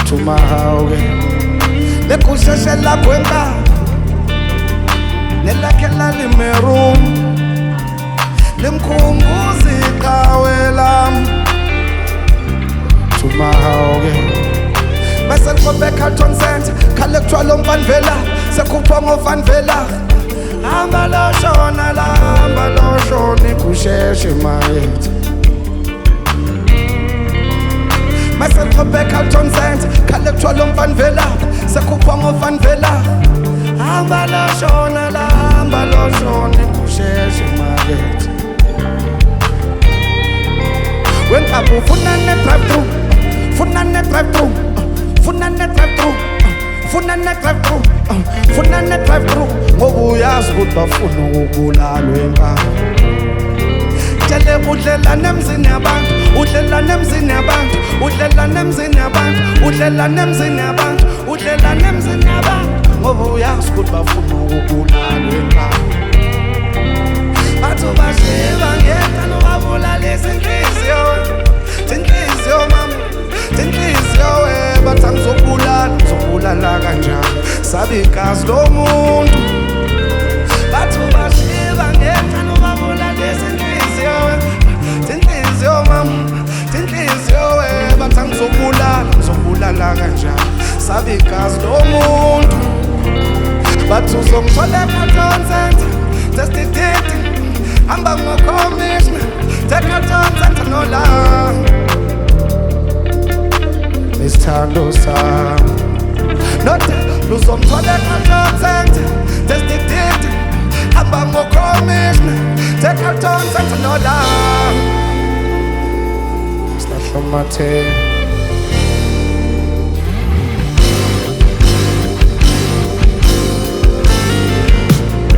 Tumahawe lekusheshela kwenda nelakela limerum limkhumbuzi iqhawe lam Tumahawe bese ngibophe Carlton Center khale kuthwala umfanvela sekhupha ngovanvela hamba loshona la hamba loshona kusheshe mayethu bese ngibophe Carlton Center khale kuthwala umfanvela sekhupha ngovanvela hamba loshona la hamba loshona kusheshe mayethu wenkabu ufuna ne drive through funa ne drive through funa ne drive through funa ne drive through funa ne drive through ngoba uyazi ukuthi bafuna ukubulalwa enkaba tshele udlelane emzini yabantu udlelane emzini yabantu udlelane emzini yabantu udlelane emzini yabantu udlelane emzini yabantu ngoba uyazi ukuthi bafuna ukubulalwa enkaba bathu bashiba ngeka nobabulalisa inhliziyo mama inhliziyo bathi ngizobulala kanjani sabe igazi lomuntu bathu bashiba ngeka nobabulalisa inhliziyo mama inhliziyo bathi ngizobulala kanjani sabe igazi lomuntu bathu uzongithola eCarlton Center tesititi hamba ngo-commissioner teCarlton Center nola isithando sami note luzomthola eCarlton Center tesititi hamba ngo-commissioner teCarlton Center nola Sihlahlomathe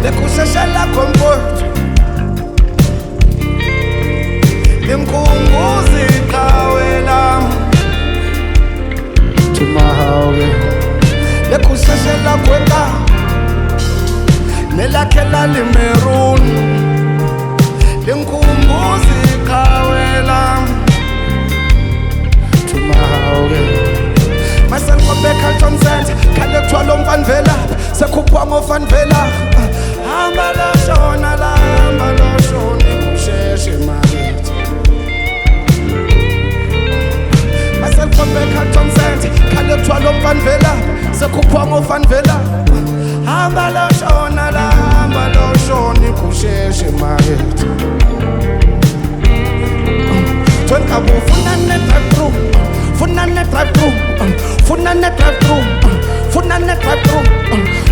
lekusheshela comfort limkhumbuzi iqhawe lam Tumahawe lekusheshela kwenda nelakhela limerun limkhumbuzi iqhawe lam Tumahawe mase ngibophe Carlton Center khale kuthwala umfanvela sekhupha ngovanvela hamba loshona la hamba loshona kusheshe makithi mase ngibophe Carlton Center khale kuthwala umfanvela sekhupha ngovanvela hamba loshona la hamba loshona kusheshe makithi Twenkabu funa ne drive through funa ne drive through funa ne drive through funa ne drive through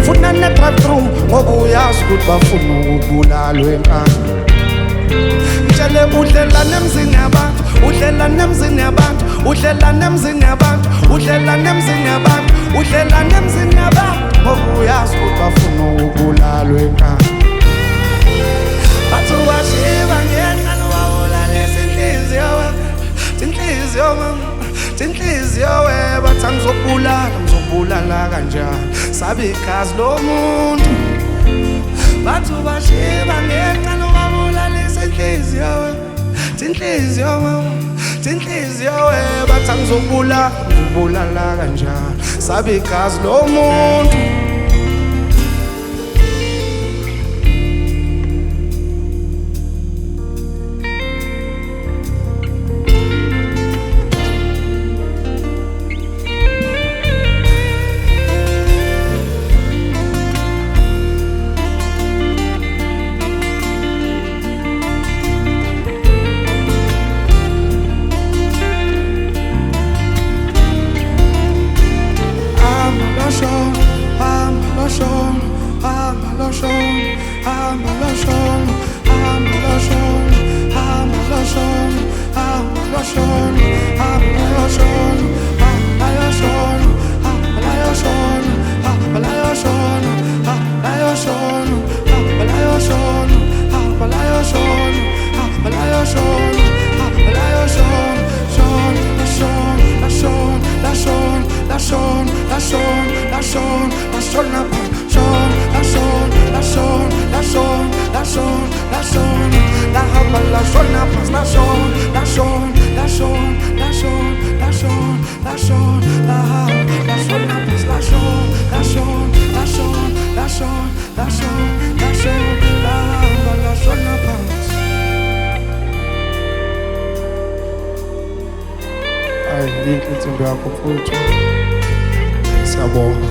funa ne drive through ngoba uyazi ukuthi bafuna ukubulalwa enkaba tshele udlelane emzini yabantu udlelane emzini yabantu udlelane emzini yabantu udlelane emzini yabantu udlelane emzini yabantu ngoba uyazi ukuthi bafuna ukubulalwa enkaba bathu bashiba ngeka nobabulalisa inhliziyo mama inhliziyo bathi ngizobulala kanjani sabe igazi lomuntu bathu bashiba ngeka nobabulalisa inhliziyo mama inhliziyo bathi ngizobulala kanjani sabe igazi lomuntu Yinhle insimbi yakho mfowethu, siyabonga.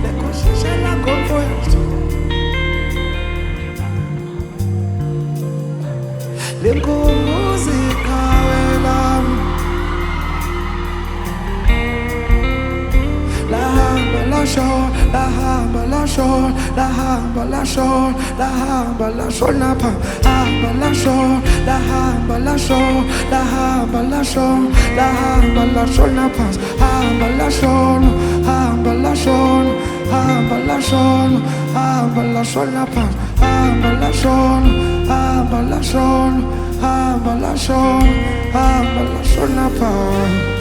Lekosishela mfowethu, lenkosi khawelam, lahamba lashona napha, hamba lashona napha, hamba lashona napha.